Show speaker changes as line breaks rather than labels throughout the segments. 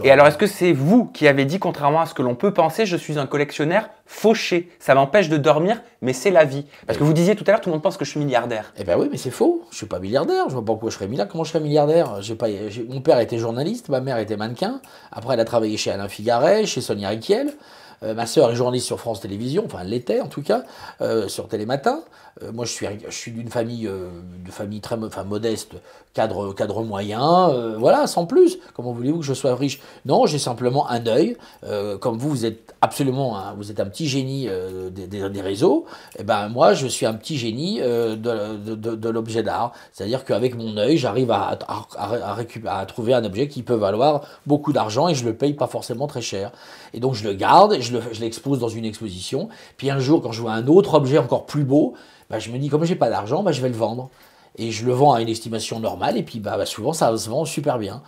Et alors, est-ce que c'est vous qui avez dit, contrairement à ce que l'on peut penser, je suis un collectionneur fauché, ça m'empêche de dormir, mais c'est la vie? Parce que vous disiez tout à l'heure, tout le monde pense que je suis milliardaire.
Eh ben oui, mais c'est faux. Je suis pas milliardaire. Je vois pas pourquoi je serais milliardaire. Comment je serais milliardaire? Mon père était journaliste, ma mère était mannequin. Après, elle a travaillé chez Alain Figaret, chez Sonia Rykiel. Ma sœur est journaliste sur France Télévisions, enfin elle l'était en tout cas, sur Télématin. Moi je suis d'une famille, enfin, modeste, cadre moyen, voilà, sans plus. Comment voulez-vous que je sois riche? Non, j'ai simplement un œil. Comme vous êtes absolument, vous êtes un petit génie des réseaux. Et ben moi je suis un petit génie de l'objet d'art. C'est-à-dire qu'avec mon œil, j'arrive à trouver un objet qui peut valoir beaucoup d'argent et je le paye pas forcément très cher. Et donc je le garde et je l'expose dans une exposition. Puis un jour, quand je vois un autre objet encore plus beau, bah, je me dis, comme j'ai pas d'argent, bah, je vais le vendre. Et je le vends à une estimation normale, et puis souvent ça se vend super bien.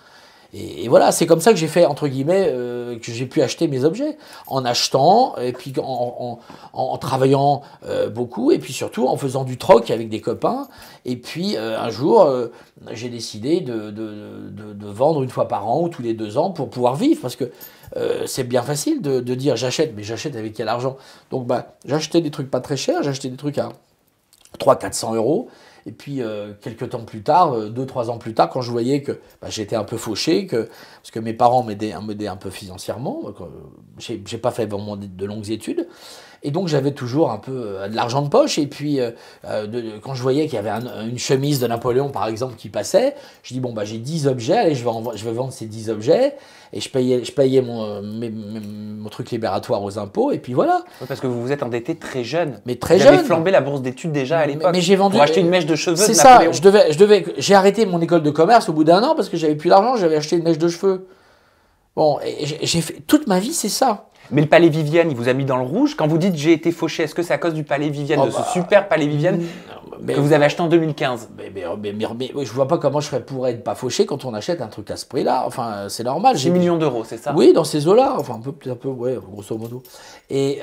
Et voilà, c'est comme ça que j'ai fait, entre guillemets, que j'ai pu acheter mes objets. En achetant, et puis en travaillant beaucoup, et puis surtout en faisant du troc avec des copains. Et puis un jour, j'ai décidé de vendre une fois par an ou tous les 2 ans pour pouvoir vivre. Parce que c'est bien facile de dire j'achète, mais j'achète avec quel argent? Donc j'achetais des trucs pas très chers, j'achetais des trucs à 300-400 euros. Et puis, quelques temps plus tard, 2-3 ans plus tard, quand je voyais que j'étais un peu fauché, parce que mes parents m'aidaient un peu financièrement, j'ai pas fait vraiment de longues études, et donc j'avais toujours un peu de l'argent de poche. Et puis, quand je voyais qu'il y avait une chemise de Napoléon, par exemple, qui passait, je dis, bon, j'ai 10 objets, allez, je vais vendre ces 10 objets, et je payais mon truc libératoire aux impôts, et puis voilà.
Oui, parce que vous vous êtes endetté très jeune.
Mais très
jeune. Vous avez flambé la bourse d'études déjà à l'époque.
Mais j'ai vendu.
Pour acheter une mèche de cheveux
C'est
de
ça,
Napoléon.
j'ai arrêté mon école de commerce au bout d'un an parce que j'avais plus d'argent, j'avais acheté une mèche de cheveux. Bon, et j'ai fait toute ma vie, c'est ça.
Mais le palais Vivienne, il vous a mis dans le rouge. Quand vous dites j'ai été fauché, est-ce que c'est à cause du palais Vivienne, de ce super palais Vivienne que vous avez acheté en 2015?
Mais je vois pas comment je pourrais être pas fauché quand on achète un truc à ce prix-là. Enfin, c'est normal.
6 millions d'euros, c'est ça?
Oui, dans ces eaux-là. Enfin, peut-être un peu, ouais, grosso modo. Et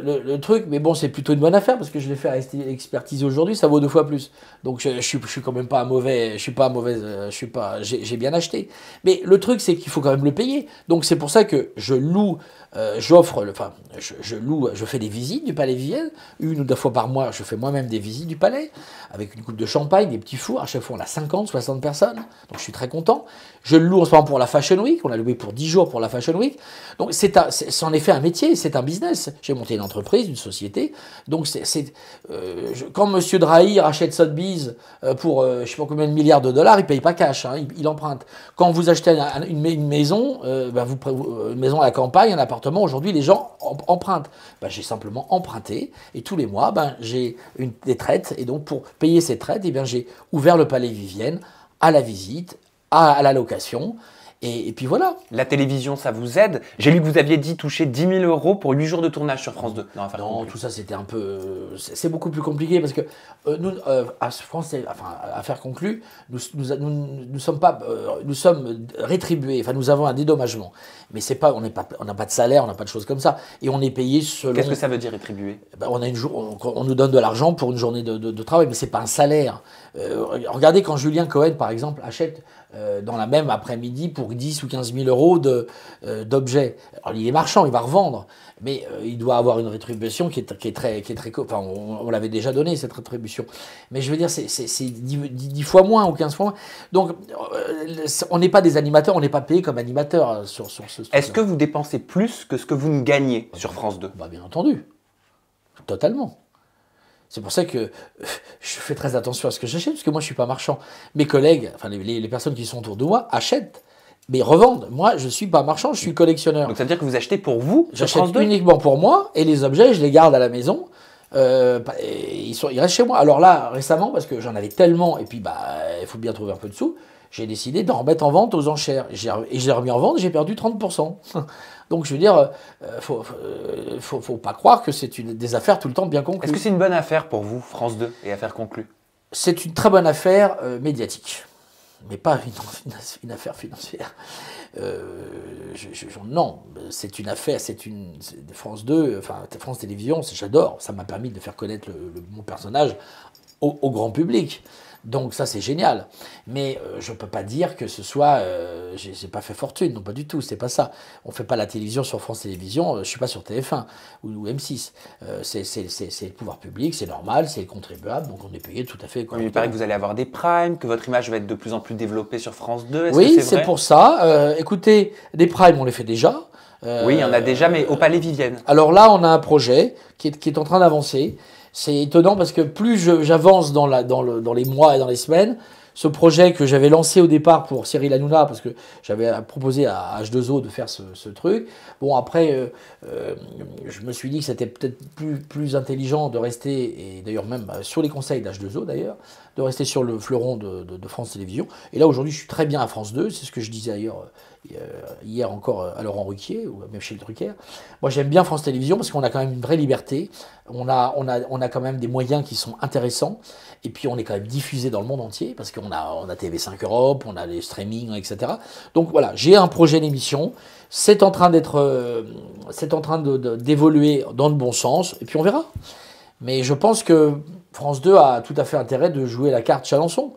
le truc, mais bon, c'est plutôt une bonne affaire parce que je l'ai fait à expertiser aujourd'hui, ça vaut 2 fois plus. Donc je suis quand même pas mauvais. J'ai bien acheté. Mais le truc, c'est qu'il faut quand même le payer. Donc c'est pour ça que je loue. Je fais des visites du Palais Vivienne, 1 ou 2 fois par mois, je fais moi-même des visites du palais, avec une coupe de champagne, des petits fours, à chaque fois on a 50, 60 personnes, donc je suis très content. Je le loue en ce moment pour la Fashion Week, on l'a loué pour 10 jours pour la Fashion Week, donc c'est en effet un métier, c'est un business. J'ai monté une entreprise, une société, donc quand Monsieur Drahi rachète Sotheby's pour je sais pas combien de milliards de dollars, il paye pas cash, hein, il emprunte. Quand vous achetez une maison, une maison à la campagne, un appartement, aujourd'hui les gens empruntent. J'ai simplement emprunté et tous les mois j'ai des traites, et donc pour payer ces traites, j'ai ouvert le Palais Vivienne à la visite, à la location. Et puis voilà.
La télévision, ça vous aide? j'ai lu que vous aviez dit toucher 10 000 euros pour 8 jours de tournage sur France 2.
Non, tout ça c'était un peu... C'est beaucoup plus compliqué parce que nous, à France, enfin, affaire conclue, nous sommes rétribués, enfin nous avons un dédommagement. Mais c'est pas, on n'a pas de salaire, on n'a pas de choses comme ça. Et on est payé selon...
Qu'est-ce que ça veut dire rétribué?
On nous donne de l'argent pour une journée de travail, mais c'est pas un salaire. Regardez quand Julien Cohen, par exemple, achète dans la même après-midi pour 10 ou 15 000 euros d'objets. Alors il est marchand, il va revendre, mais il doit avoir une rétribution qui est très enfin on l'avait déjà donné cette rétribution. Mais je veux dire, c'est 10 fois moins ou 15 fois moins. Donc on n'est pas des animateurs, on n'est pas payé comme animateur sur ce truc.
Est-ce que vous dépensez plus que ce que vous ne gagnez sur France 2?
Bien entendu, totalement. C'est pour ça que je fais très attention à ce que j'achète, parce que moi je suis pas marchand. Mes collègues, enfin les personnes qui sont autour de moi, achètent, mais revendent. Moi je suis pas marchand, je suis collectionneur.
Donc ça veut dire que vous achetez pour vous?
J'achète uniquement pour moi, et les objets je les garde à la maison. Ils restent chez moi. Alors là, récemment, parce que j'en avais tellement, et puis il faut bien trouver un peu de sous, j'ai décidé d'en remettre en vente aux enchères. Et je l'ai remis en vente, j'ai perdu 30%. Donc je veux dire, faut pas croire que c'est des affaires tout le temps bien conclues.
Est-ce que c'est une bonne affaire pour vous, France 2, et affaires conclues?
C'est une très bonne affaire médiatique, mais pas une affaire financière. Non, c'est une affaire, France 2, enfin France Télévisions, j'adore. Ça m'a permis de faire connaître mon personnage au grand public. Donc ça c'est génial, mais je ne peux pas dire que ce soit, j'ai pas fait fortune, non pas du tout, c'est pas ça. On fait pas la télévision sur France Télévisions, je suis pas sur TF1 ou M6. C'est le pouvoir public, c'est normal, c'est les contribuables, donc on est payé tout à fait.
Oui, il paraît que vous allez avoir des primes, que votre image va être de plus en plus développée sur France 2.
Oui, c'est pour ça. Écoutez, des primes on les fait déjà.
Oui, il y en a déjà, mais au Palais Vivienne.
Alors là, on a un projet qui est en train d'avancer. C'est étonnant parce que plus j'avance dans les mois et dans les semaines, ce projet que j'avais lancé au départ pour Cyril Hanouna, parce que j'avais proposé à H2O de faire ce truc. Bon, après, je me suis dit que c'était peut-être plus intelligent de rester, et d'ailleurs même sur les conseils d'H2O d'ailleurs, de rester sur le fleuron de France Télévisions. Et là, aujourd'hui, je suis très bien à France 2, c'est ce que je disais d'ailleurs hier encore à Laurent Ruquier, ou même chez le Drucker. Moi, j'aime bien France Télévisions parce qu'on a quand même une vraie liberté. On a quand même des moyens qui sont intéressants. Et puis, on est quand même diffusé dans le monde entier parce qu'on a TV5 Europe, on a les streamings, etc. Donc voilà, j'ai un projet d'émission. C'est en train d'évoluer dans le bon sens. Et puis, on verra. Mais je pense que France 2 a tout à fait intérêt de jouer la carte Chalençon.